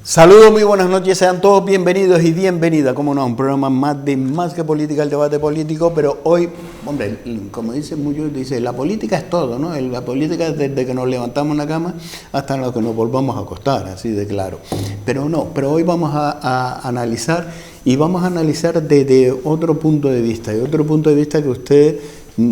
Saludos, muy buenas noches, sean todos bienvenidos y bienvenidas, como no, a un programa más de Más que Política, el debate político, pero hoy, hombre, como dice muchos, dice, la política es todo, ¿no? La política es desde que nos levantamos en la cama hasta lo que nos volvamos a acostar, así de claro. Pero no, pero hoy vamos a analizar, y vamos a analizar desde otro punto de vista, y otro punto de vista que usted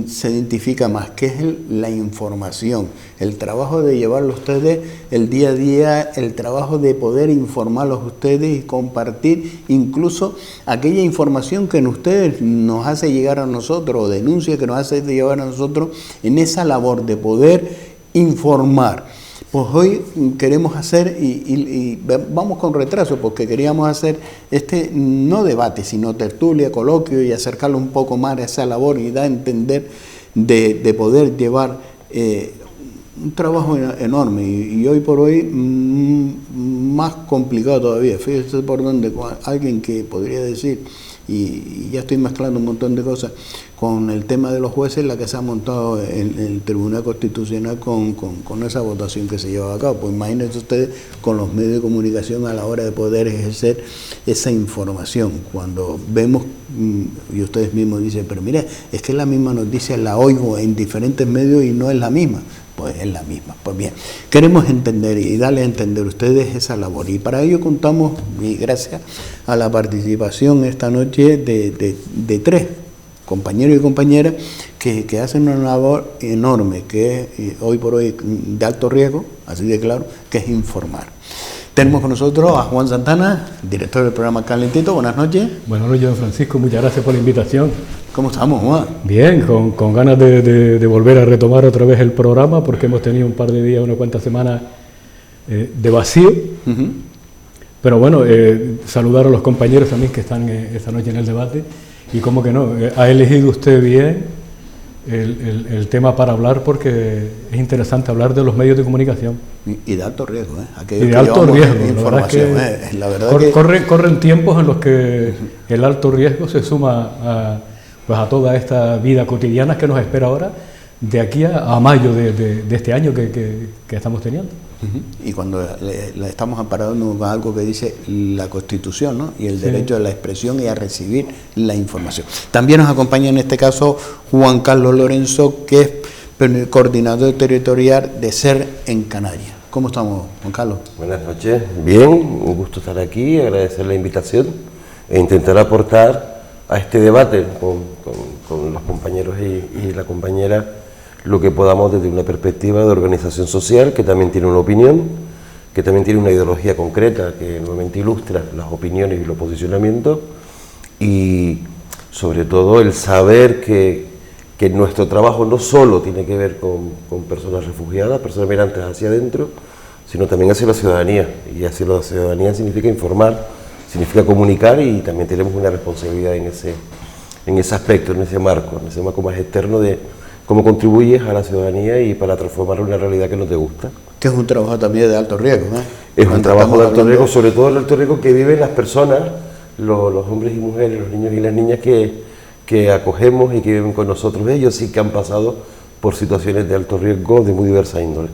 se identifica más, que es la información, el trabajo de llevarlo a ustedes el día a día, el trabajo de poder informarlos a ustedes y compartir incluso aquella información que ustedes nos hace llegar a nosotros, o denuncia que nos hace llegar a nosotros en esa labor de poder informar. Pues hoy queremos hacer, y vamos con retraso, porque queríamos hacer no debate, sino tertulia, coloquio, y acercarlo un poco más a esa labor y dar a entender de poder llevar un trabajo enorme, y hoy por hoy más complicado todavía. Fíjese por donde alguien que podría decir, y ya estoy mezclando un montón de cosas, con el tema de los jueces, la que se ha montado en el Tribunal Constitucional con esa votación que se lleva a cabo. Pues imagínense ustedes con los medios de comunicación a la hora de poder ejercer esa información. Cuando vemos, y ustedes mismos dicen, pero mira, es que la misma noticia la oigo en diferentes medios y no es la misma. Pues es la misma. Pues bien, queremos entender y darles a entender a ustedes esa labor, y para ello contamos, y gracias a la participación esta noche de tres compañeros y compañeras que hacen una labor enorme, que es hoy por hoy de alto riesgo, así de claro, que es informar. Tenemos con nosotros a Juan Santana, director del programa Calentito. Buenas noches. Buenas noches, don Francisco. Muchas gracias por la invitación. ¿Cómo estamos, Juan? Bien, con ganas de volver a retomar otra vez el programa, porque hemos tenido un par de días, unas cuantas semanas de vacío. Pero bueno, saludar a los compañeros también que están esta noche en el debate. Y como que no, ha elegido usted bien el tema para hablar, porque es interesante hablar de los medios de comunicación. Y de alto riesgo, ¿eh? Y de alto riesgo. Información, la verdad que corren tiempos en los que el alto riesgo se suma a toda esta vida cotidiana que nos espera ahora, de aquí a mayo de este año que estamos teniendo. Y cuando le estamos amparando con algo que dice la Constitución, ¿no? Y el derecho a la expresión y a recibir la información. También nos acompaña en este caso Juan Carlos Lorenzo, que es coordinador territorial de SER en Canarias. ¿Cómo estamos, Juan Carlos? Buenas noches, bien, un gusto estar aquí, agradecer la invitación e intentar aportar a este debate con los compañeros y la compañera lo que podamos desde una perspectiva de organización social, que también tiene una opinión, que también tiene una ideología concreta, que nuevamente ilustra las opiniones y los posicionamientos, y sobre todo el saber que nuestro trabajo no solo tiene que ver con personas refugiadas, personas migrantes hacia adentro, sino también hacia la ciudadanía, y hacia la ciudadanía significa informar, significa comunicar, y también tenemos una responsabilidad en ese aspecto, en ese marco más externo de cómo contribuyes a la ciudadanía y para transformar una realidad que no te gusta. Que es un trabajo también de alto riesgo, ¿eh? Es un trabajo de alto riesgo, sobre todo el alto riesgo que viven las personas, los hombres y mujeres, los niños y las niñas que acogemos y que viven con nosotros. Ellos sí que han pasado por situaciones de alto riesgo de muy diversa índole.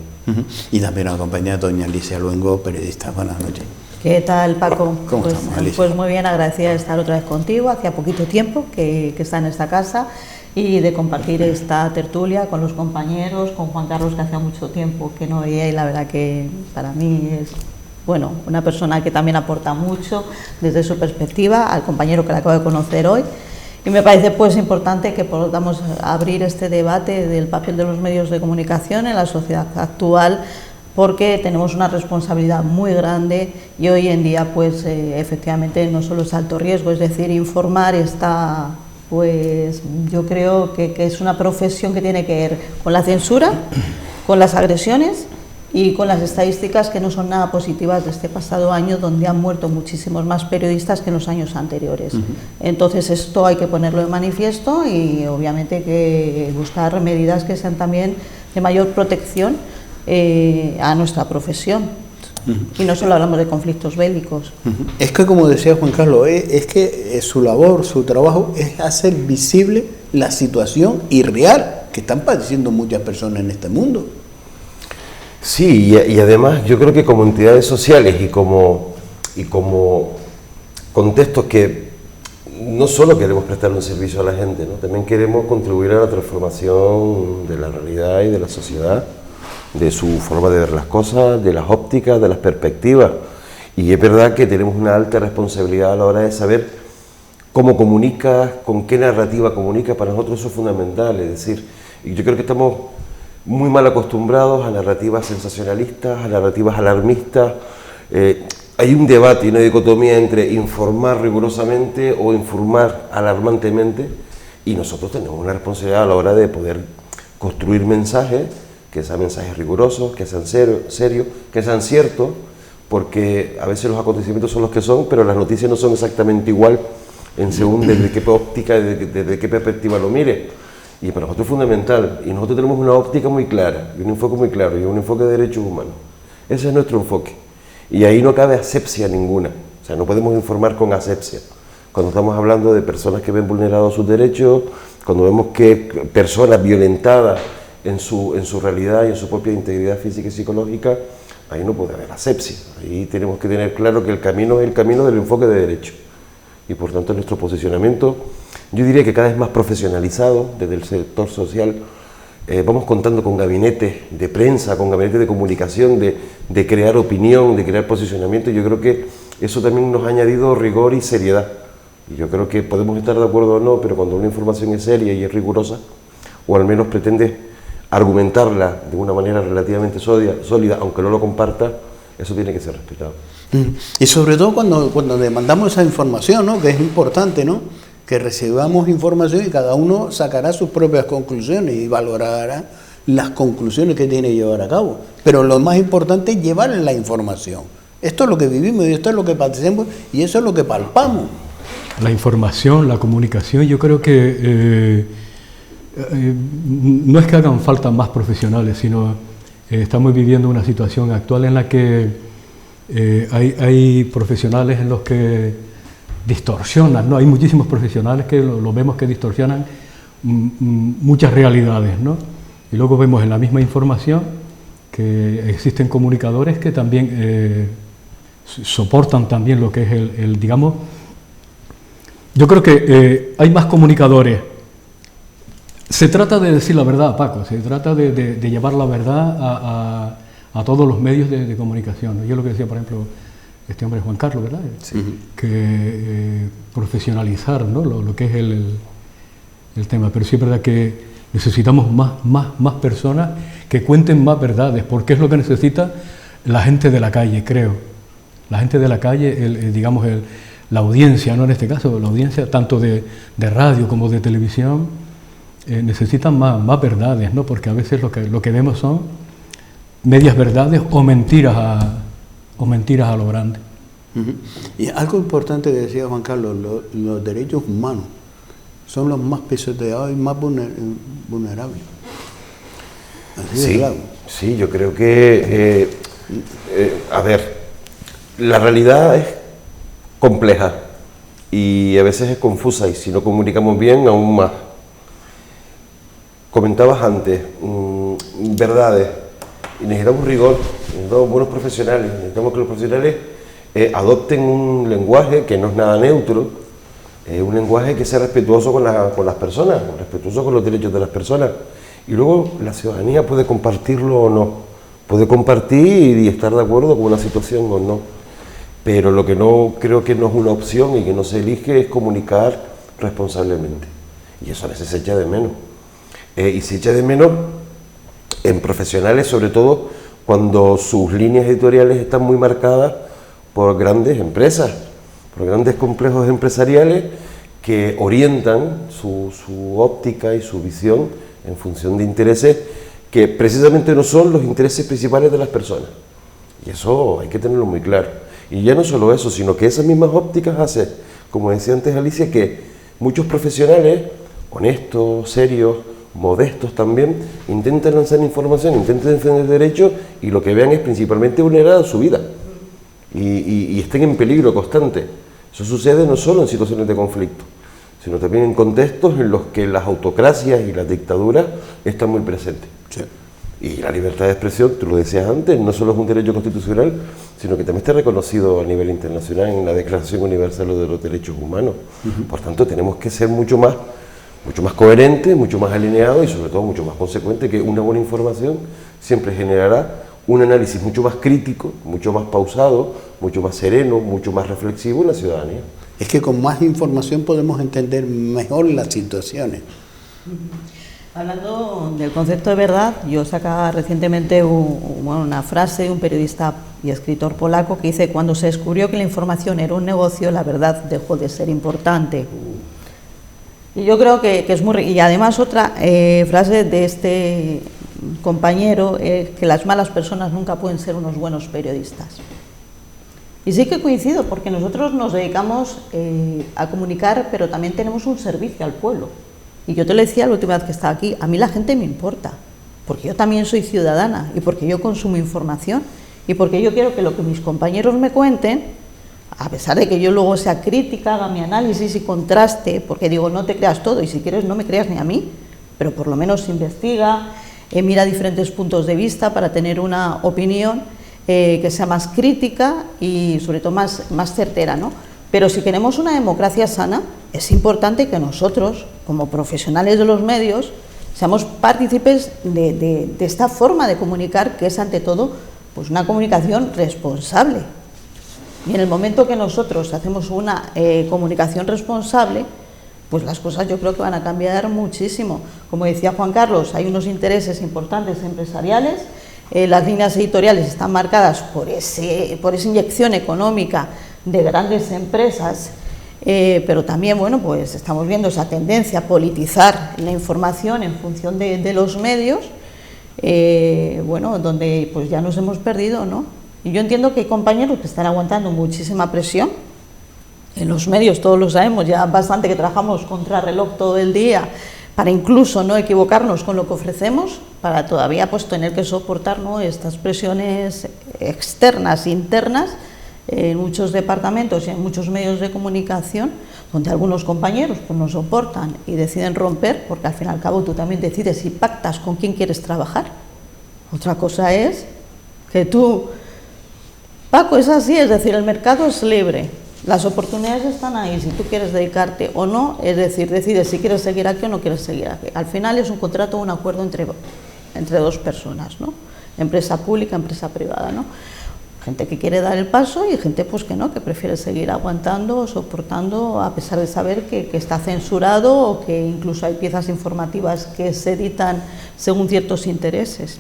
Y también nos acompaña doña Alicia Luengo, periodista. Buenas noches. ¿Qué tal, Paco? ¿Cómo estamos, Alicia? Pues muy bien, agradecida de estar otra vez contigo, hacía poquito tiempo que está en esta casa, y de compartir esta tertulia con los compañeros, con Juan Carlos, que hacía mucho tiempo que no veía, y la verdad que para mí es, bueno, una persona que también aporta mucho desde su perspectiva, al compañero que la acabo de conocer hoy, y me parece pues importante que podamos abrir este debate del papel de los medios de comunicación en la sociedad actual, porque tenemos una responsabilidad muy grande, y hoy en día pues efectivamente no solo es alto riesgo, es decir, informar está, pues yo creo que es una profesión que tiene que ver con la censura, con las agresiones y con las estadísticas que no son nada positivas de este pasado año, donde han muerto muchísimos más periodistas que en los años anteriores. Entonces esto hay que ponerlo de manifiesto, y obviamente que buscar medidas que sean también de mayor protección a nuestra profesión. Y no solo hablamos de conflictos bélicos. Es que, como decía Juan Carlos, es que su labor, su trabajo es hacer visible la situación irreal que están padeciendo muchas personas en este mundo. Sí, y además yo creo que como entidades sociales y como y como contextos que no solo queremos prestar un servicio a la gente, ¿no? También queremos contribuir a la transformación de la realidad y de la sociedad, de su forma de ver las cosas, de las ópticas, de las perspectivas. Y es verdad que tenemos una alta responsabilidad a la hora de saber cómo comunica, con qué narrativa comunica. Para nosotros eso es fundamental, es decir, y yo creo que estamos muy mal acostumbrados a narrativas sensacionalistas, a narrativas alarmistas. Hay un debate y una dicotomía entre informar rigurosamente o informar alarmantemente, y nosotros tenemos una responsabilidad a la hora de poder construir mensajes, que sean mensajes rigurosos, que sean serios, que sean ciertos, porque a veces los acontecimientos son los que son, pero las noticias no son exactamente igual en según desde qué óptica, desde qué perspectiva lo mire. Y para nosotros es fundamental, y nosotros tenemos una óptica muy clara, y un enfoque muy claro, y un enfoque de derechos humanos. Ese es nuestro enfoque. Y ahí no cabe asepsia ninguna, o sea, no podemos informar con asepsia. Cuando estamos hablando de personas que ven vulnerados sus derechos, cuando vemos que personas violentadas en su realidad y en su propia integridad física y psicológica, ahí no puede haber asepsia. Ahí tenemos que tener claro que el camino es el camino del enfoque de derecho. Y por tanto nuestro posicionamiento, yo diría que cada vez más profesionalizado desde el sector social. Vamos contando con gabinetes de prensa, con gabinetes de comunicación, de crear opinión, de crear posicionamiento. Yo creo que eso también nos ha añadido rigor y seriedad. Y yo creo que podemos estar de acuerdo o no, pero cuando una información es seria y es rigurosa, o al menos pretende argumentarla de una manera relativamente sólida, aunque no lo comparta, eso tiene que ser respetado. Y sobre todo cuando demandamos esa información, ¿no? Que es importante, ¿no? Que recibamos información y cada uno sacará sus propias conclusiones y valorará las conclusiones que tiene que llevar a cabo. Pero lo más importante es llevar la información. Esto es lo que vivimos y esto es lo que padecemos y eso es lo que palpamos. La información, la comunicación, yo creo que no es que hagan falta más profesionales, sino estamos viviendo una situación actual en la que hay profesionales en los que distorsionan, ¿no? Hay muchísimos profesionales que lo vemos que distorsionan muchas realidades, ¿no? Y luego vemos en la misma información que existen comunicadores que también soportan también lo que es el digamos, yo creo que hay más comunicadores. Se trata de decir la verdad, Paco, se trata de llevar la verdad a todos los medios de comunicación, ¿no? Yo lo que decía, por ejemplo, este hombre Juan Carlos, ¿verdad? Sí. Que profesionalizar, ¿no? lo que es el tema, pero sí es verdad que necesitamos más personas que cuenten más verdades, porque es lo que necesita la gente de la calle, creo. La gente de la calle, digamos, la audiencia, ¿no? En este caso, la audiencia tanto de radio como de televisión, necesitan más verdades, ¿no? Porque a veces lo que vemos son medias verdades o mentiras a lo grande. Y algo importante que decía Juan Carlos, los derechos humanos son los más pisoteados y más vulnerables. Así sí, de claro. Sí, yo creo que, a ver, la realidad es compleja y a veces es confusa, y si no comunicamos bien, aún más. Comentabas antes, verdades, y necesitamos rigor, necesitamos buenos profesionales, necesitamos que los profesionales adopten un lenguaje que no es nada neutro, un lenguaje que sea respetuoso con las personas, respetuoso con los derechos de las personas. Y luego la ciudadanía puede compartirlo o no, puede compartir y estar de acuerdo con una situación o no. Pero lo que no creo que no es una opción y que no se elige es comunicar responsablemente. Y eso a veces se echa de menos. Y se echa de menos en profesionales, sobre todo cuando sus líneas editoriales están muy marcadas por grandes empresas, por grandes complejos empresariales que orientan su óptica y su visión en función de intereses que precisamente no son los intereses principales de las personas. Y eso hay que tenerlo muy claro. Y ya no solo eso, sino que esas mismas ópticas hacen, como decía antes Alicia, que muchos profesionales, honestos, serios, modestos también, intentan lanzar información, intentan defender derechos y lo que vean es principalmente vulnerada su vida y estén en peligro constante. Eso sucede no solo en situaciones de conflicto, sino también en contextos en los que las autocracias y las dictaduras están muy presentes. Sí. Y la libertad de expresión, tú lo decías antes, no solo es un derecho constitucional, sino que también está reconocido a nivel internacional en la Declaración Universal de los Derechos Humanos. Por tanto, tenemos que ser mucho más coherentes, mucho más alineados y sobre todo mucho más consecuentes, que una buena información siempre generará un análisis mucho más crítico, mucho más pausado, mucho más sereno, mucho más reflexivo en la ciudadanía. Es que con más información podemos entender mejor las situaciones. Hablando del concepto de verdad, yo sacaba recientemente una frase de un periodista y escritor polaco que dice: cuando se descubrió que la información era un negocio, la verdad dejó de ser importante. Y yo creo que es muy... Y además otra frase de este compañero, que las malas personas nunca pueden ser unos buenos periodistas. Y sí que coincido, porque nosotros nos dedicamos a comunicar, pero también tenemos un servicio al pueblo. Y yo te lo decía la última vez que estaba aquí, a mí la gente me importa, porque yo también soy ciudadana y porque yo consumo información y porque yo quiero que lo que mis compañeros me cuenten, a pesar de que yo luego sea crítica, haga mi análisis y contraste, porque digo, no te creas todo y si quieres no me creas ni a mí, pero por lo menos investiga, mira diferentes puntos de vista para tener una opinión que sea más crítica y sobre todo más certera, ¿no? Pero si queremos una democracia sana, es importante que nosotros, como profesionales de los medios, seamos partícipes de esta forma de comunicar, que es ante todo pues una comunicación responsable. Y en el momento que nosotros hacemos una comunicación responsable, pues las cosas yo creo que van a cambiar muchísimo. Como decía Juan Carlos, hay unos intereses importantes empresariales, las líneas editoriales están marcadas por esa inyección económica de grandes empresas, pero también, bueno, pues estamos viendo esa tendencia a politizar la información en función de los medios, bueno, donde pues ya nos hemos perdido, ¿no? Y yo entiendo que hay compañeros que están aguantando muchísima presión en los medios, todos lo sabemos, ya bastante que trabajamos contra reloj todo el día para incluso no equivocarnos con lo que ofrecemos, para todavía pues tener que soportar, ¿no?, estas presiones externas, internas, en muchos departamentos y en muchos medios de comunicación, donde algunos compañeros pues no soportan y deciden romper, porque al fin y al cabo tú también decides si pactas con quién quieres trabajar. Otra cosa es que tú, Paco, es así, es decir, el mercado es libre, las oportunidades están ahí, si tú quieres dedicarte o no, es decir, decides si quieres seguir aquí o no quieres seguir aquí. Al final es un contrato, un acuerdo entre dos personas, ¿no? Empresa pública, empresa privada, ¿no? Gente que quiere dar el paso y gente pues que no, que prefiere seguir aguantando o soportando a pesar de saber que está censurado o que incluso hay piezas informativas que se editan según ciertos intereses.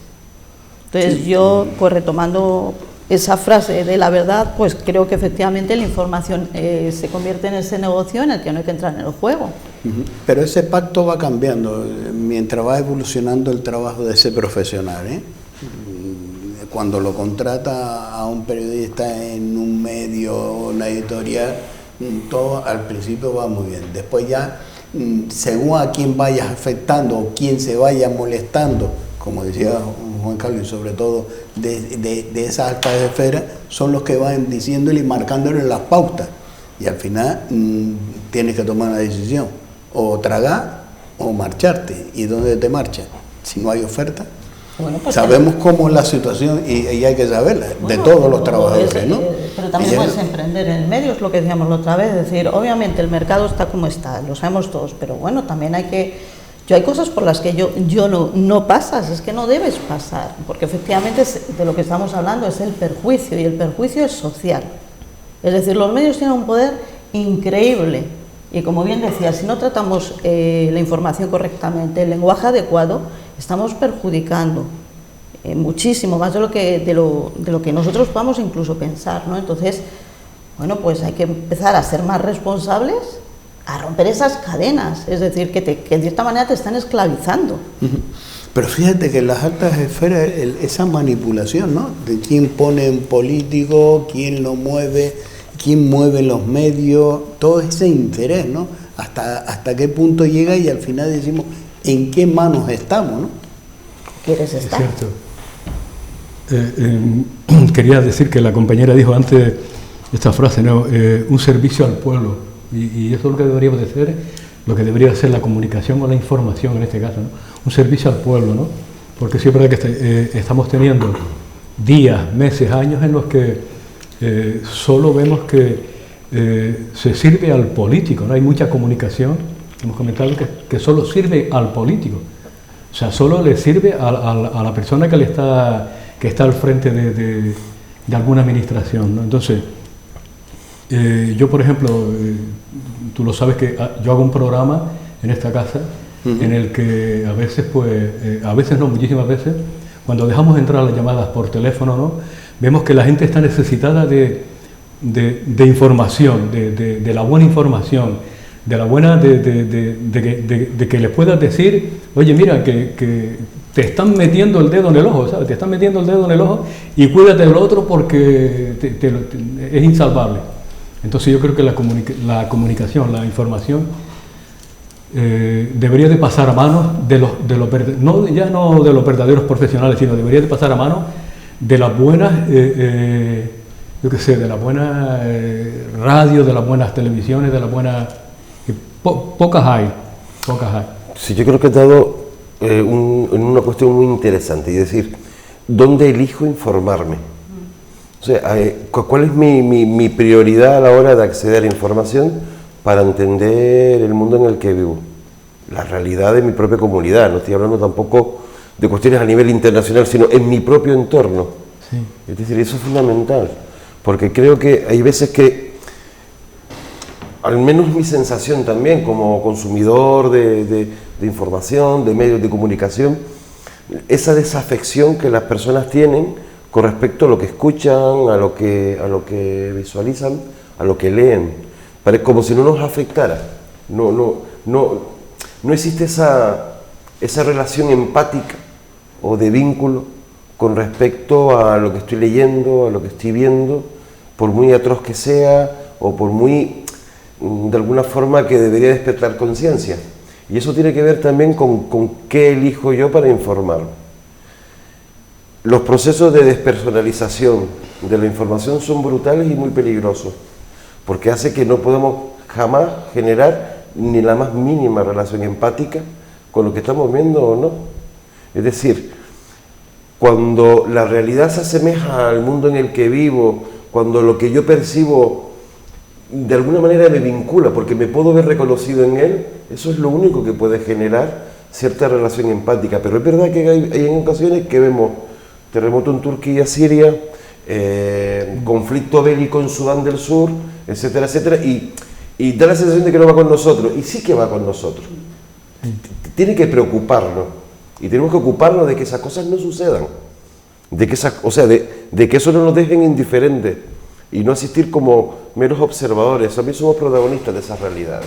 Entonces sí, yo, pues retomando esa frase de la verdad, pues creo que efectivamente la información se convierte en ese negocio en el que no hay que entrar en el juego. Pero ese pacto va cambiando mientras va evolucionando el trabajo de ese profesional, ¿eh? Cuando lo contrata a un periodista en un medio, una editorial, todo al principio va muy bien. Después ya, según a quién vayas afectando o quién se vaya molestando, como decía Juan Carlos, y sobre todo de esas altas esferas, son los que van diciéndole y marcándole las pautas. Y al final tienes que tomar una decisión, o tragar o marcharte. ¿Y dónde te marchas? Si no hay oferta. Bueno, pues sabemos cómo es la situación y hay que saberla, bueno, de todos los trabajadores, ¿no? Pero también puedes emprender en el medio, es lo que decíamos la otra vez, es decir, obviamente el mercado está como está, lo sabemos todos, pero bueno, también hay cosas por las que yo no pasas, es que no debes pasar, porque efectivamente de lo que estamos hablando es el perjuicio, y el perjuicio es social. Es decir, los medios tienen un poder increíble, y como bien decía, si no tratamos la información correctamente, el lenguaje adecuado, estamos perjudicando muchísimo más de lo que nosotros podamos incluso pensar, ¿no? Entonces, bueno, pues hay que empezar a ser más responsables, a romper esas cadenas, es decir, que en cierta manera te están esclavizando. Pero fíjate que en las altas esferas, esa manipulación, ¿no?, de quién pone en político, quién lo mueve, quién mueve los medios, todo ese interés, ¿no? Hasta qué punto llega y al final decimos, ¿en qué manos estamos, no? ¿Quieres estar? Es cierto. Quería decir que la compañera dijo antes esta frase, ¿no? Un servicio al pueblo. Y eso es lo que deberíamos de hacer, lo que debería ser la comunicación o la información en este caso, ¿no? Un servicio al pueblo, ¿no? porque sí es verdad que estamos teniendo días, meses, años en los que solo vemos que se sirve al político, no hay mucha comunicación. Hemos comentado que solo sirve al político, o sea, solo le sirve a la persona que está al frente de alguna administración, ¿no? Entonces, yo por ejemplo, tú lo sabes que yo hago un programa en esta casa en el que a veces, a veces no, muchísimas veces, cuando dejamos entrar las llamadas por teléfono, ¿no?, vemos que la gente está necesitada de información, de la buena información, de la buena, de que les puedas decir, oye, mira, que te están metiendo el dedo en el ojo, ¿sabes? Te están metiendo el dedo en el ojo y cuídate del otro porque es insalvable. Entonces yo creo que la comunicación, la información, debería de pasar a manos no de los verdaderos profesionales, sino debería de pasar a manos de las buenas, yo qué sé, de las buenas radios, de las buenas televisiones, de las buenas... pocas hay. Sí, yo creo que has dado en una cuestión muy interesante, y es decir, ¿dónde elijo informarme? O sea, ¿cuál es mi prioridad a la hora de acceder a información para entender el mundo en el que vivo? La realidad de mi propia comunidad, no estoy hablando tampoco de cuestiones a nivel internacional, sino en mi propio entorno. Sí. Es decir, eso es fundamental, porque creo que hay veces que, al menos mi sensación también como consumidor de información, de medios de comunicación, esa desafección que las personas tienen con respecto a lo que escuchan, a lo que visualizan, a lo que leen. Parece como si no nos afectara. No existe esa relación empática o de vínculo con respecto a lo que estoy leyendo, a lo que estoy viendo, por muy atroz que sea o por muy, de alguna forma, que debería despertar conciencia. Y eso tiene que ver también con qué elijo yo para informarme. Los procesos de despersonalización de la información son brutales y muy peligrosos, porque hace que no podamos jamás generar ni la más mínima relación empática con lo que estamos viendo o no. Es decir, cuando la realidad se asemeja al mundo en el que vivo, cuando lo que yo percibo de alguna manera me vincula, porque me puedo ver reconocido en él, eso es lo único que puede generar cierta relación empática. Pero es verdad que hay en ocasiones que vemos terremoto en Turquía, Siria, conflicto bélico en Sudán del Sur, etcétera, etcétera, y da la sensación de que no va con nosotros, y sí que va con nosotros. Tiene que preocuparnos, y tenemos que ocuparnos de que esas cosas no sucedan, de que eso no nos dejen indiferentes, y no asistir como meros observadores. También somos protagonistas de esas realidades.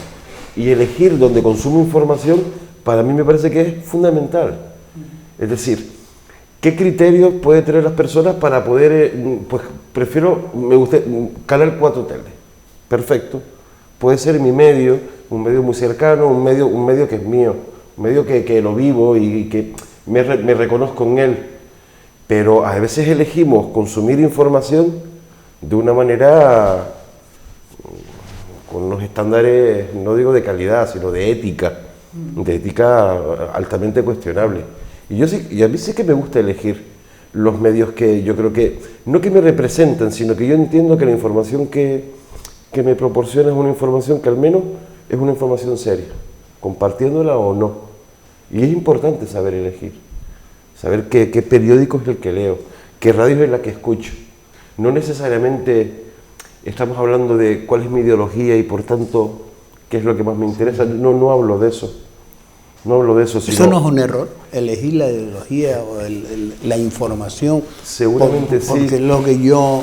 Y elegir dónde consumo información, para mí me parece que es fundamental. Es decir, ¿qué criterios pueden tener las personas para poder, me gusta, Canal 4 Tele? Perfecto. Puede ser mi medio, un medio muy cercano, un medio que es mío, un medio que lo vivo y que me reconozco en él. Pero a veces elegimos consumir información de una manera con unos estándares, no digo de calidad, sino de ética altamente cuestionable. Y a mí sí que me gusta elegir los medios que yo creo que, no que me representan, sino que yo entiendo que la información que me proporciona es una información que al menos es una información seria, compartiéndola o no. Y es importante saber elegir, saber qué periódico es el que leo, qué radio es la que escucho. No necesariamente estamos hablando de cuál es mi ideología y por tanto qué es lo que más me interesa. No hablo de eso. No hablo de eso. ¿Eso no es un error? Elegir la ideología o la información. Seguramente sí. Porque es lo que yo...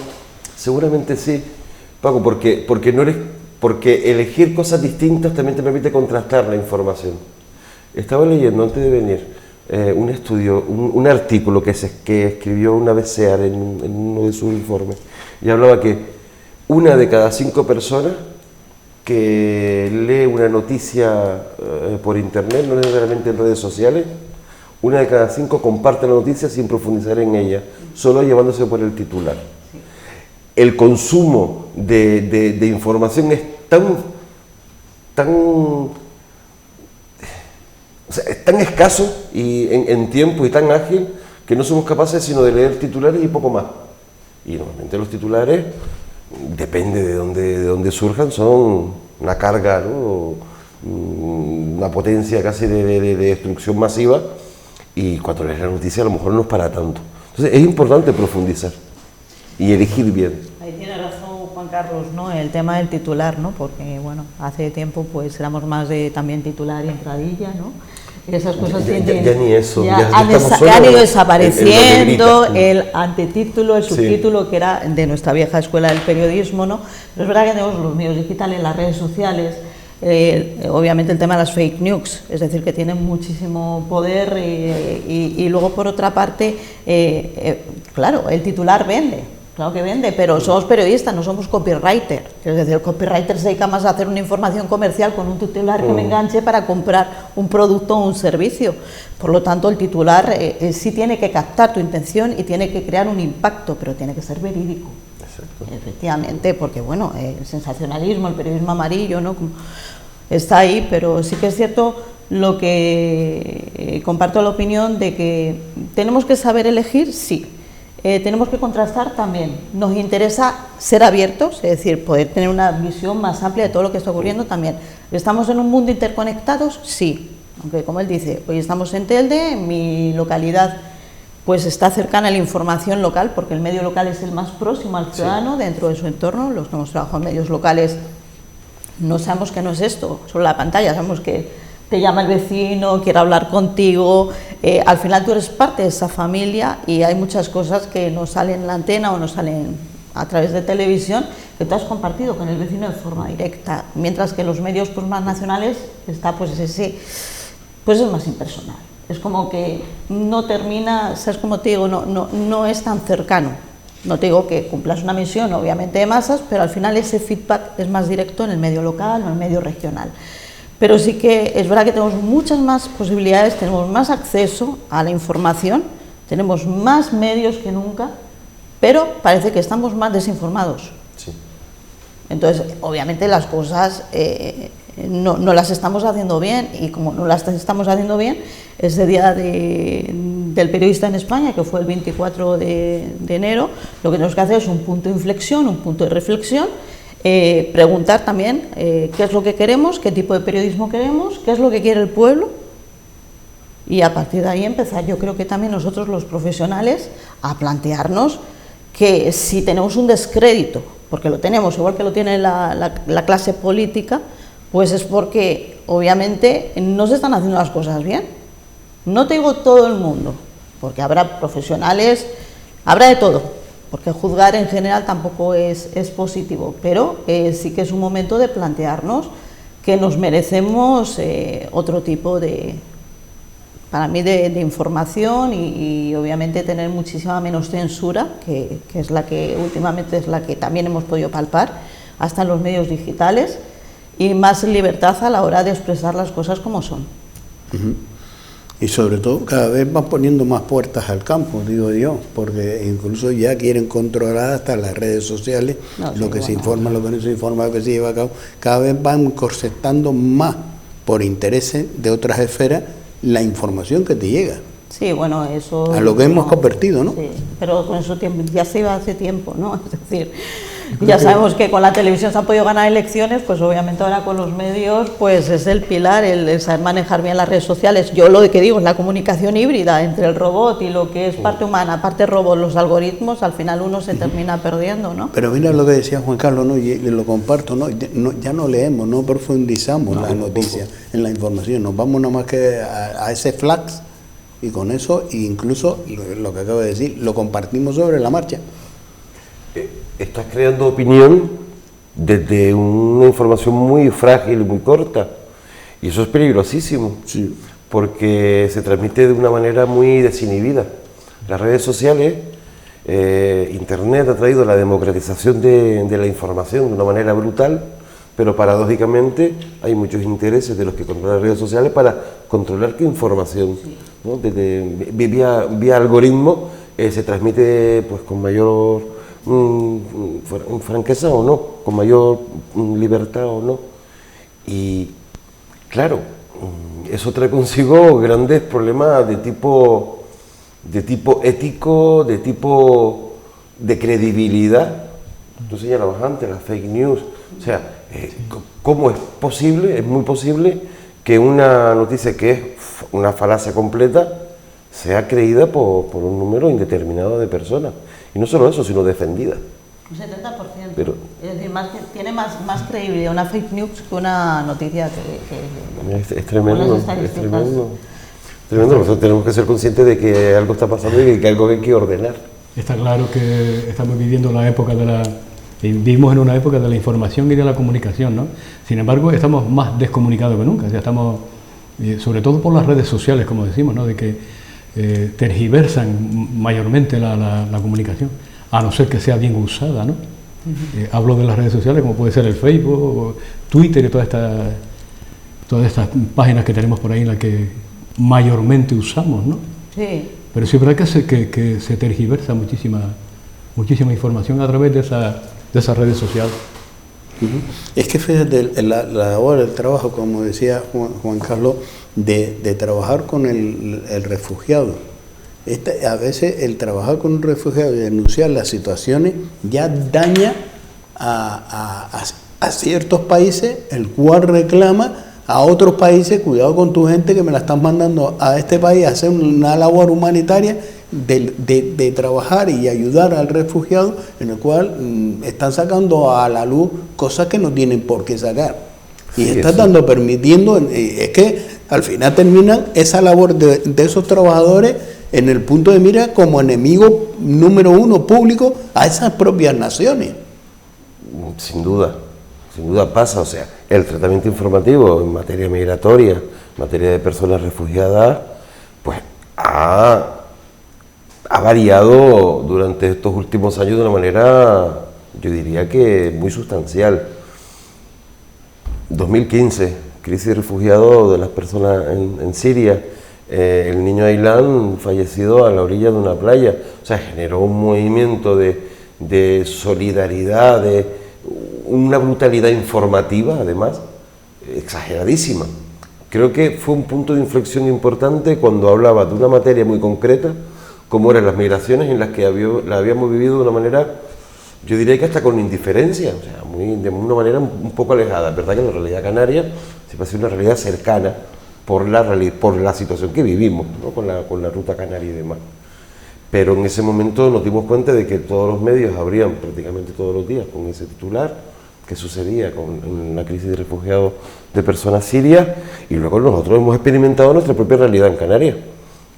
Seguramente sí, Paco, porque elegir cosas distintas también te permite contrastar la información. Estaba leyendo antes de venir un estudio, un artículo que escribió una vez Sear en uno de sus informes, y hablaba que 1 de cada 5 personas que lee una noticia por internet, no necesariamente en redes sociales, 1 de cada 5 comparte la noticia sin profundizar en ella, solo llevándose por el titular. El consumo de información es tan o sea, es tan escaso y en tiempo y tan ágil que no somos capaces sino de leer titulares y poco más. Y normalmente los titulares, depende de dónde surjan, son una carga, ¿no? Una potencia casi de destrucción masiva, y cuando lees la noticia a lo mejor no es para tanto. Entonces es importante profundizar y elegir bien. Ahí tiene razón Juan Carlos, ¿no? El tema del titular, ¿no? Porque bueno, hace tiempo pues éramos más de también titular y entradilla, ¿no? Y esas cosas ya ni eso, ya han ido desapareciendo, el el antetítulo, el subtítulo, que era de nuestra vieja escuela del periodismo, ¿no? Pero es verdad que tenemos los medios digitales, las redes sociales, obviamente el tema de las fake news, es decir, que tienen muchísimo poder, y luego por otra parte, claro, el titular vende. Claro que vende, pero somos periodistas, no somos copywriter. Es decir, el copywriter se dedica más a hacer una información comercial con un titular que me enganche para comprar un producto o un servicio. Por lo tanto, el titular sí tiene que captar tu intención y tiene que crear un impacto, pero tiene que ser verídico. Exacto. Efectivamente, porque bueno, el sensacionalismo, el periodismo amarillo, ¿no? Está ahí, pero sí que es cierto lo que comparto la opinión de que tenemos que saber elegir, sí. Tenemos que contrastar también. Nos interesa ser abiertos, es decir, poder tener una visión más amplia de todo lo que está ocurriendo también. ¿Estamos en un mundo interconectados? Sí. Aunque, como él dice, hoy estamos en Telde, en mi localidad pues está cercana a la información local, porque el medio local es el más próximo al ciudadano, sí, dentro de su entorno. Los que hemos trabajado en medios locales no sabemos que no es esto, solo la pantalla, sabemos que te llama el vecino, quiere hablar contigo, al final tú eres parte de esa familia y hay muchas cosas que no salen en la antena o no salen a través de televisión que tú has compartido con el vecino de forma directa, mientras que los medios pues, más nacionales está pues ese, pues es más impersonal, es como que no termina, ¿sabes cómo te digo? No es tan cercano. No te digo que cumplas una misión obviamente de masas, pero al final ese feedback es más directo en el medio local o en el medio regional. Pero sí que es verdad que tenemos muchas más posibilidades, tenemos más acceso a la información, tenemos más medios que nunca, pero parece que estamos más desinformados. Sí. Entonces, obviamente las cosas no las estamos haciendo bien, y como no las estamos haciendo bien, ese día del periodista en España, que fue el 24 de enero, lo que tenemos que hacer es un punto de inflexión, un punto de reflexión, preguntar también qué es lo que queremos, qué tipo de periodismo queremos, qué es lo que quiere el pueblo, y a partir de ahí empezar, yo creo que también nosotros los profesionales, a plantearnos que si tenemos un descrédito, porque lo tenemos, igual que lo tiene la clase política, pues es porque obviamente no se están haciendo las cosas bien. No te digo todo el mundo, porque habrá profesionales, habrá de todo, porque juzgar en general tampoco es positivo, pero sí que es un momento de plantearnos que nos merecemos otro tipo para mí, de información y obviamente tener muchísima menos censura, que es la que últimamente es la que también hemos podido palpar, hasta en los medios digitales, y más libertad a la hora de expresar las cosas como son. Uh-huh. Y sobre todo cada vez van poniendo más puertas al campo, digo yo, porque incluso ya quieren controlar hasta las redes sociales, lo que se informa, lo que no se informa, lo que se lleva a cabo. Cada vez van corsetando más, por intereses de otras esferas, la información que te llega. Sí, bueno, eso... A lo que hemos convertido, ¿no? Sí, pero con eso ya se iba hace tiempo, ¿no? Es decir, ya sabemos que con la televisión se han podido ganar elecciones, pues obviamente ahora con los medios pues es el pilar, el saber manejar bien las redes sociales. Yo lo que digo es la comunicación híbrida entre el robot y lo que es parte humana, parte robot, los algoritmos, al final uno se termina perdiendo, ¿no? Pero mira lo que decía Juan Carlos, ¿no? Y lo comparto, ¿no? Ya no leemos, no profundizamos las noticias, en la información, nos vamos nada más que a ese flash, y con eso, incluso lo que acabo de decir, lo compartimos sobre la marcha. Estás creando opinión desde una información muy frágil y muy corta, y eso es peligrosísimo, sí, porque se transmite de una manera muy desinhibida. Las redes sociales, Internet ha traído la democratización de la información de una manera brutal, pero paradójicamente hay muchos intereses de los que controlan las redes sociales para controlar qué información, sí, ¿no? Vía algoritmo se transmite pues con mayor franqueza o no, con mayor libertad o no. Y claro, eso trae consigo grandes problemas de tipo ético, de tipo de credibilidad. Tú señalabas antes, las fake news. O sea, ¿cómo es posible? Es muy posible que una noticia que es una falacia completa sea creída por un número indeterminado de personas. Y no solo eso, sino defendida. Un 70%. Pero, es decir, tiene más credibilidad una fake news que una noticia que es tremendo, unas es estadísticas. tremendo. Nosotros tenemos que ser conscientes de que algo está pasando y que algo hay que ordenar. Está claro que estamos viviendo la época vivimos en una época de la información y de la comunicación, ¿no? Sin embargo, estamos más descomunicados que nunca. O sea, estamos, sobre todo por las redes sociales, como decimos, ¿no? De que tergiversan mayormente la comunicación, a no ser que sea bien usada, ¿no? Hablo de las redes sociales, como puede ser el Facebook, Twitter y todas estas páginas que tenemos por ahí en las que mayormente usamos, ¿no? Sí. Pero sí es verdad que se tergiversa muchísima información a través de esas redes sociales. Es que fíjate, la labor, el trabajo, como decía Juan Carlos, de trabajar con el refugiado. A veces el trabajar con un refugiado y denunciar las situaciones ya daña a ciertos países, el cual reclama a otros países: cuidado con tu gente que me la están mandando a este país a hacer una labor humanitaria de trabajar y ayudar al refugiado, en el cual están sacando a la luz cosas que no tienen por qué sacar. Y Sí, están permitiendo, es que al final terminan esa labor de esos trabajadores en el punto de mira como enemigo número uno público a esas propias naciones. Sin duda pasa. O sea, el tratamiento informativo en materia migratoria, en materia de personas refugiadas, pues ha variado durante estos últimos años de una manera, yo diría que muy sustancial. 2015, crisis de refugiados de las personas en Siria, el niño Aylan fallecido a la orilla de una playa. O sea, generó un movimiento de solidaridad, de una brutalidad informativa, además, exageradísima. Creo que fue un punto de inflexión importante cuando hablaba de una materia muy concreta, como eran las migraciones, en las que la habíamos vivido de una manera, yo diría que hasta con indiferencia, o sea, de una manera un poco alejada. Es verdad que la realidad canaria se parece una realidad cercana por la situación que vivimos, ¿no? con la ruta canaria y demás. Pero en ese momento nos dimos cuenta de que todos los medios abrían prácticamente todos los días con ese titular, que sucedía con la crisis de refugiados de personas sirias, y luego nosotros hemos experimentado nuestra propia realidad en Canarias.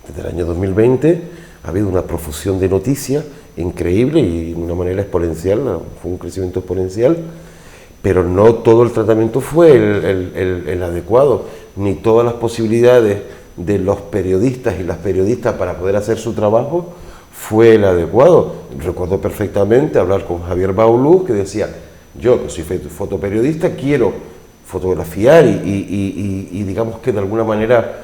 Desde el año 2020 ha habido una profusión de noticias increíble y de una manera exponencial, fue un crecimiento exponencial, pero no todo el tratamiento fue el adecuado, ni todas las posibilidades de los periodistas y las periodistas para poder hacer su trabajo fue el adecuado. Recuerdo perfectamente hablar con Javier Baulú, que decía: yo, que soy fotoperiodista, quiero fotografiar y digamos que de alguna manera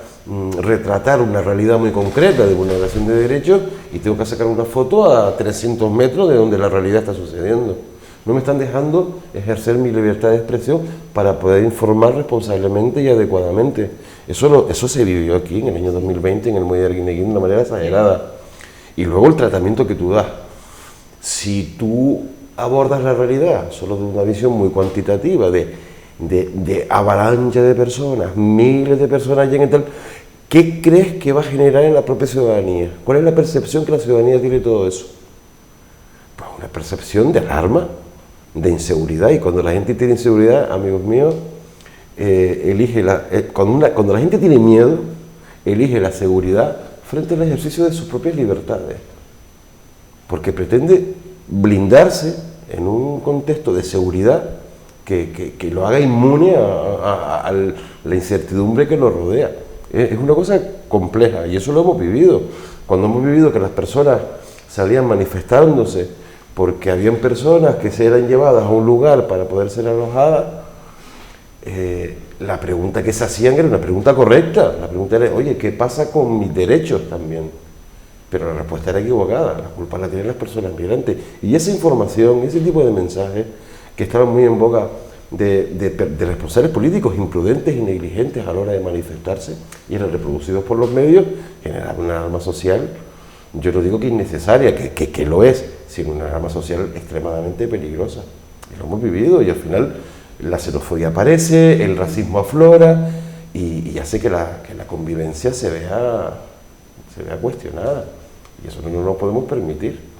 retratar una realidad muy concreta de vulneración de derechos, y tengo que sacar una foto a 300 metros de donde la realidad está sucediendo. No me están dejando ejercer mi libertad de expresión para poder informar responsablemente y adecuadamente. Eso se vivió aquí en el año 2020 en el muelle de Arguineguín de una manera exagerada. Y luego el tratamiento que tú das. Si tú abordas la realidad solo de una visión muy cuantitativa de avalancha de personas, miles de personas llegan y tal, ¿qué crees que va a generar en la propia ciudadanía? ¿Cuál es la percepción que la ciudadanía tiene de todo eso? Pues una percepción de alarma, de inseguridad, y cuando la gente tiene inseguridad, amigos míos, cuando la gente tiene miedo, elige la seguridad frente al ejercicio de sus propias libertades, porque pretende blindarse en un contexto de seguridad que lo haga inmune a la incertidumbre que lo rodea. Es una cosa compleja, y eso lo hemos vivido. Cuando hemos vivido que las personas salían manifestándose porque habían personas que se eran llevadas a un lugar para poder ser alojadas, la pregunta que se hacían era una pregunta correcta. La pregunta era: oye, ¿qué pasa con mis derechos también? Pero la respuesta era equivocada. La culpa la tienen las personas migrantes. Y esa información, ese tipo de mensajes que estaban muy en boga de responsables políticos imprudentes y negligentes a la hora de manifestarse y eran reproducidos por los medios, generar una alarma social, yo no digo que innecesaria, que lo es, sino una alarma social extremadamente peligrosa. Y lo hemos vivido y al final la xenofobia aparece, el racismo aflora y hace que la convivencia se vea cuestionada. Y eso no lo podemos permitir.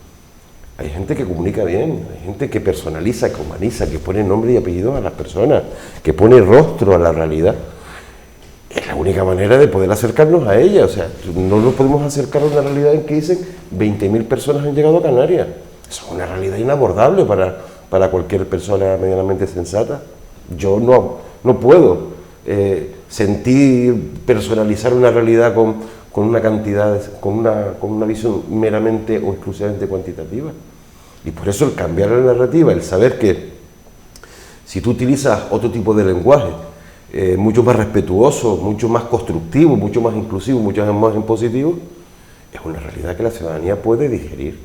Hay gente que comunica bien, hay gente que personaliza, que humaniza, que pone nombre y apellido a las personas, que pone rostro a la realidad. Es la única manera de poder acercarnos a ella. O sea, no nos podemos acercar a una realidad en que dicen 20.000 personas han llegado a Canarias. Eso es una realidad inabordable para cualquier persona medianamente sensata. Yo no puedo personalizar una realidad con una cantidad, con una visión meramente o exclusivamente cuantitativa. Y por eso el cambiar la narrativa, el saber que si tú utilizas otro tipo de lenguaje, mucho más respetuoso, mucho más constructivo, mucho más inclusivo, mucho más impositivo, es una realidad que la ciudadanía puede digerir.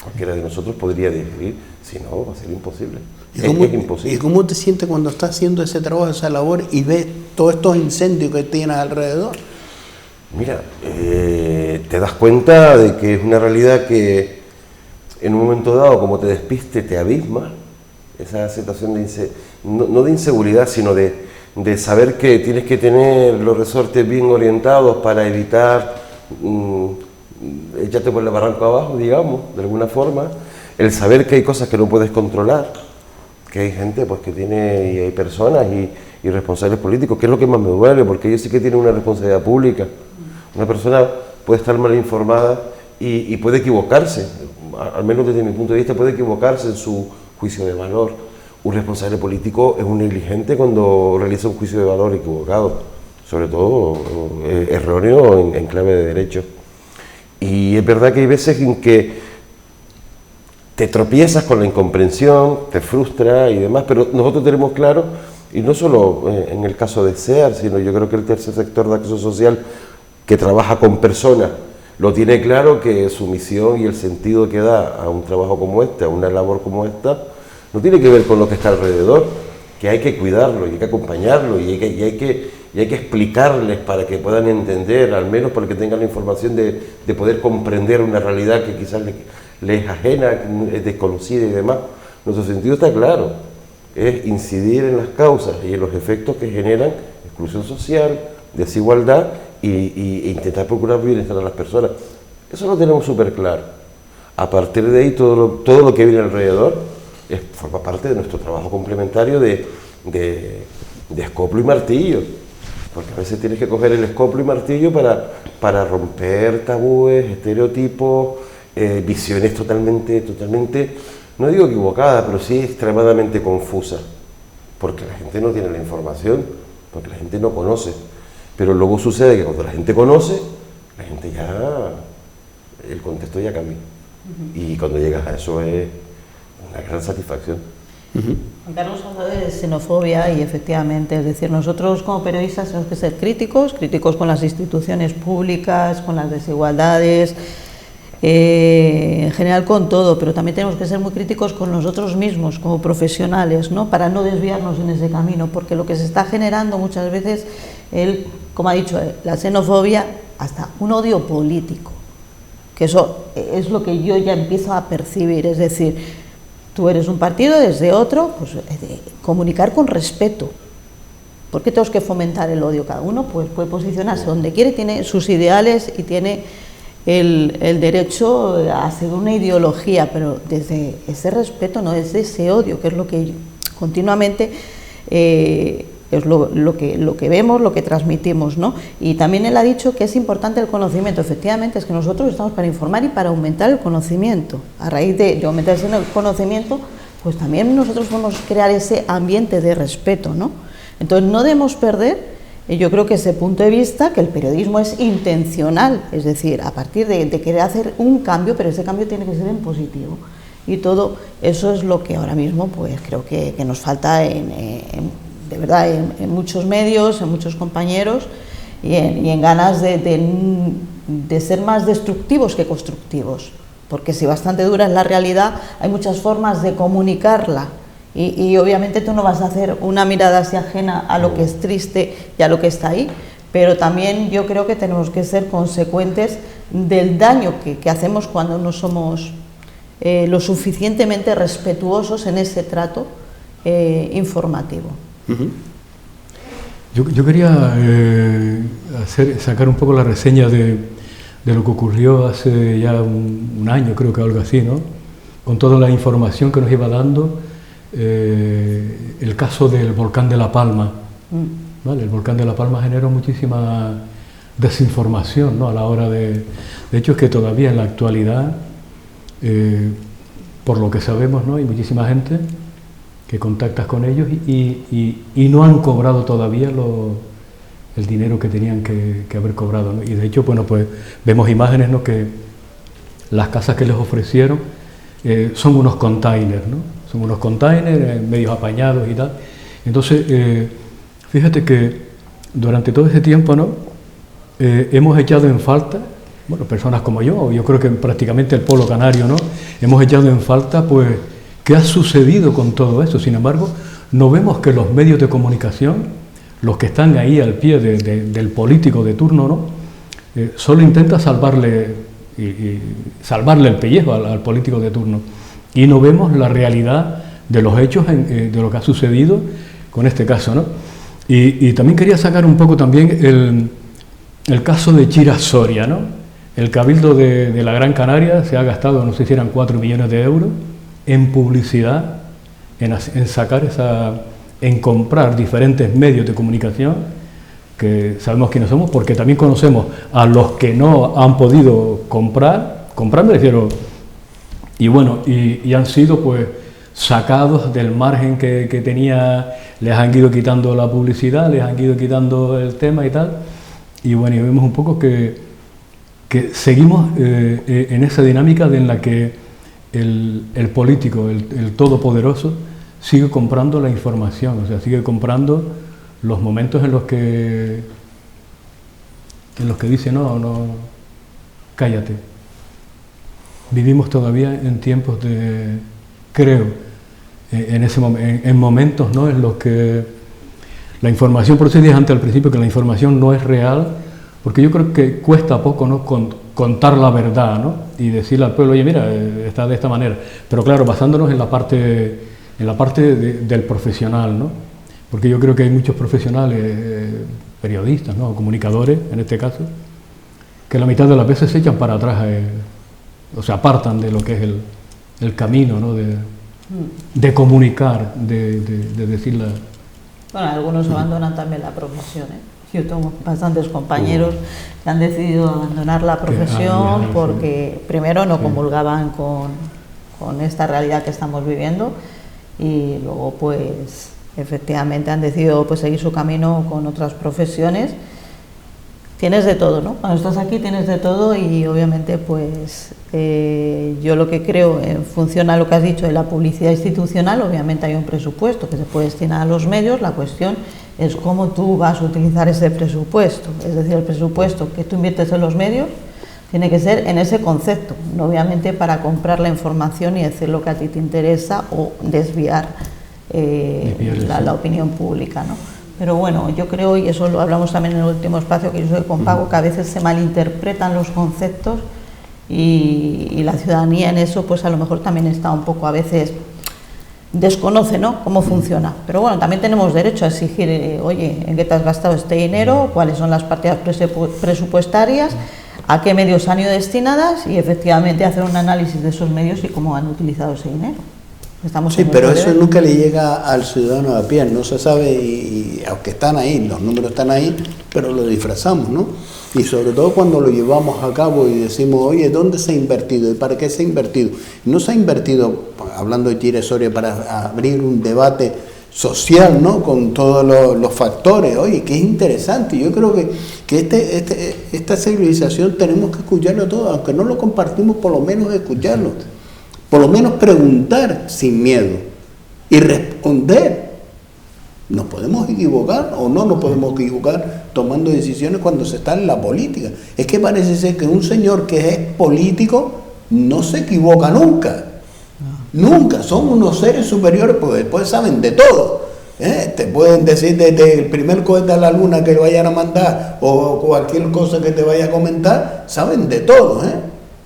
Cualquiera de nosotros podría digerir, si no, va a ser imposible. Es imposible. ¿Y cómo te sientes cuando estás haciendo ese trabajo, esa labor y ves todos estos incendios que tienes alrededor? Mira, te das cuenta de que es una realidad que en un momento dado, como te despiste, te abisma. Esa situación no de inseguridad, sino de saber que tienes que tener los resortes bien orientados para evitar echarte por el barranco abajo, digamos, de alguna forma. El saber que hay cosas que no puedes controlar, que hay gente pues que tiene, y hay personas y responsables políticos, que es lo que más me duele, porque ellos sí que tienen una responsabilidad pública. Una persona puede estar mal informada y puede equivocarse, al menos desde mi punto de vista puede equivocarse en su juicio de valor. Un responsable político es un negligente cuando realiza un juicio de valor equivocado, sobre todo erróneo en clave de derecho. Y es verdad que hay veces en que te tropiezas con la incomprensión, te frustra y demás, pero nosotros tenemos claro, y no solo en el caso de SEAR, sino yo creo que el tercer sector de acción social que trabaja con personas, lo tiene claro, que su misión y el sentido que da a un trabajo como este, a una labor como esta, no tiene que ver con lo que está alrededor, que hay que cuidarlo y hay que acompañarlo y hay que explicarles para que puedan entender, al menos para que tengan la información de poder comprender una realidad que quizás les es ajena, es desconocida y demás. Nuestro sentido está claro, es incidir en las causas y en los efectos que generan exclusión social, desigualdad e intentar procurar bienestar a las personas. Eso lo tenemos súper claro. A partir de ahí, todo lo que viene alrededor forma parte de nuestro trabajo complementario de escoplo y martillo. Porque a veces tienes que coger el escoplo y martillo para romper tabúes, estereotipos, visiones totalmente, no digo equivocadas, pero sí extremadamente confusas. Porque la gente no tiene la información, porque la gente no conoce. Pero luego sucede que cuando la gente conoce, la gente ya, el contexto ya cambia. Y cuando llegas a eso es una gran satisfacción. Juan Carlos habla de xenofobia y efectivamente, es decir, nosotros como periodistas tenemos que ser críticos con las instituciones públicas, con las desigualdades, en general con todo, pero también tenemos que ser muy críticos con nosotros mismos como profesionales, ¿no? Para no desviarnos en ese camino, porque lo que se está generando muchas veces, como ha dicho, la xenofobia, hasta un odio político, que eso es lo que yo ya empiezo a percibir, es decir, tú eres un partido, desde otro, pues comunicar con respeto. ¿Por qué tenemos que fomentar el odio? Cada uno pues puede posicionarse donde quiere, tiene sus ideales y tiene el derecho a seguir una ideología, pero desde ese respeto, no desde ese odio, que es lo que continuamente es lo que vemos, lo que transmitimos, ¿no? Y también él ha dicho que es importante el conocimiento. Efectivamente, es que nosotros estamos para informar y para aumentar el conocimiento. A raíz de aumentar ese conocimiento, pues también nosotros podemos crear ese ambiente de respeto, ¿no? Entonces no debemos perder, yo creo que ese punto de vista, que el periodismo es intencional, es decir, a partir de querer hacer un cambio, pero ese cambio tiene que ser en positivo. Y todo eso es lo que ahora mismo pues creo que nos falta de verdad en muchos medios, en muchos compañeros y en ganas de ser más destructivos que constructivos, porque si bastante dura es la realidad, hay muchas formas de comunicarla Y obviamente tú no vas a hacer una mirada así ajena a lo que es triste y a lo que está ahí, pero también yo creo que tenemos que ser consecuentes del daño que hacemos cuando no somos lo suficientemente respetuosos en ese trato informativo. Yo quería sacar un poco la reseña de lo que ocurrió hace ya un año, creo que algo así, ¿no? Con toda la información que nos iba dando el caso del volcán de La Palma. ¿Vale? El volcán de La Palma generó muchísima desinformación, ¿no? A la hora de hecho, es que todavía en la actualidad, por lo que sabemos, ¿no? Hay muchísima gente que contactas con ellos y no han cobrado todavía el dinero que tenían que haber cobrado, ¿no? Y de hecho, bueno, pues vemos imágenes, ¿no? Que las casas que les ofrecieron son unos containers, ¿no? Son unos containers medios apañados y tal. Entonces, fíjate que durante todo ese tiempo, ¿no? Hemos echado en falta, bueno, personas como yo creo que prácticamente el pueblo canario, ¿no? Hemos echado en falta, pues, ¿qué ha sucedido con todo esto? Sin embargo, no vemos que los medios de comunicación, los que están ahí al pie del político de turno, ¿no? Solo intenta salvarle el pellejo al político de turno. Y no vemos la realidad de los hechos, de lo que ha sucedido con este caso, ¿no? Y también quería sacar un poco también el caso de Chira Soria, ¿no? El Cabildo de la Gran Canaria se ha gastado, no sé si eran 4 millones de euros, en publicidad, en comprar diferentes medios de comunicación, que sabemos quiénes somos, porque también conocemos a los que no han podido comprar me refiero, y bueno, y han sido pues sacados del margen que tenía, les han ido quitando la publicidad, les han ido quitando el tema y tal, y bueno, y vemos un poco que seguimos en esa dinámica en la que el político, el todopoderoso, sigue comprando la información, o sea, sigue comprando los momentos en los que dice no, cállate. Vivimos todavía en tiempos en momentos, ¿no? En los que la información, por eso dije antes al principio que la información no es real, porque yo creo que cuesta poco, ¿no? Contar la verdad, ¿no? Y decirle al pueblo, oye, mira, está de esta manera. Pero claro, basándonos en la parte del profesional, ¿no? Porque yo creo que hay muchos profesionales, periodistas, ¿no? O comunicadores, en este caso, que la mitad de las veces se echan para atrás, o se apartan de lo que es el camino, ¿no? De comunicar, de decir la... Bueno, algunos abandonan también la profesión, Yo tengo bastantes compañeros que han decidido abandonar la profesión porque primero no comulgaban con esta realidad que estamos viviendo y luego pues efectivamente han decidido pues seguir su camino con otras profesiones. Tienes de todo, ¿no? Cuando estás aquí tienes de todo y obviamente pues yo lo que creo en función a lo que has dicho de la publicidad institucional, obviamente hay un presupuesto que se puede destinar a los medios, la cuestión es cómo tú vas a utilizar ese presupuesto, es decir, el presupuesto que tú inviertes en los medios tiene que ser en ese concepto, no obviamente para comprar la información y decir lo que a ti te interesa o desviar la opinión pública, ¿no? Pero bueno, yo creo, y eso lo hablamos también en el último espacio que yo soy con Paco, que a veces se malinterpretan los conceptos y la ciudadanía en eso pues a lo mejor también está un poco a veces desconoce, ¿no? Cómo funciona. Pero bueno, también tenemos derecho a exigir, oye, ¿en qué te has gastado este dinero? ¿Cuáles son las partidas presupuestarias? ¿A qué medios han ido destinadas? Y efectivamente hacer un análisis de esos medios y cómo han utilizado ese dinero. Sí, pero eso nunca le llega al ciudadano a pie, no se sabe y aunque están ahí, los números están ahí, pero lo disfrazamos, ¿no? Y sobre todo cuando lo llevamos a cabo y decimos, oye, ¿dónde se ha invertido y para qué se ha invertido? No se ha invertido, hablando de Chira Soria, para abrir un debate social, ¿no? Con todos los factores, oye, que es interesante. Yo creo que esta civilización tenemos que escucharlo todo, aunque no lo compartimos, por lo menos escucharlo. Por lo menos preguntar sin miedo y responder. ¿Nos podemos equivocar o no nos podemos equivocar tomando decisiones cuando se está en la política? Es que parece ser que un señor que es político no se equivoca nunca. Nunca, son unos seres superiores porque después saben de todo. Te pueden decir desde el primer cohete a la luna que le vayan a mandar o cualquier cosa que te vaya a comentar, saben de todo.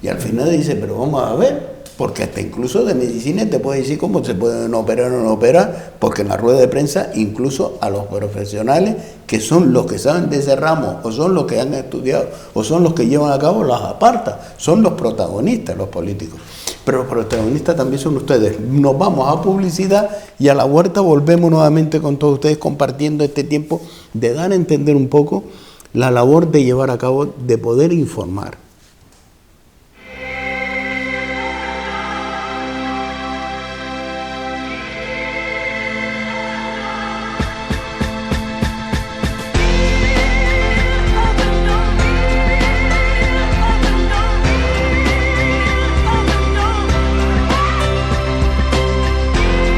Y al final dice, pero vamos a ver, porque hasta incluso de medicina te puede decir cómo se pueden operar o no operar, porque en la rueda de prensa incluso a los profesionales que son los que saben de ese ramo o son los que han estudiado o son los que llevan a cabo las aparta, son los protagonistas, los políticos. Pero los protagonistas también son ustedes. Nos vamos a publicidad y a la vuelta volvemos nuevamente con todos ustedes compartiendo este tiempo de dar a entender un poco la labor de llevar a cabo, de poder informar.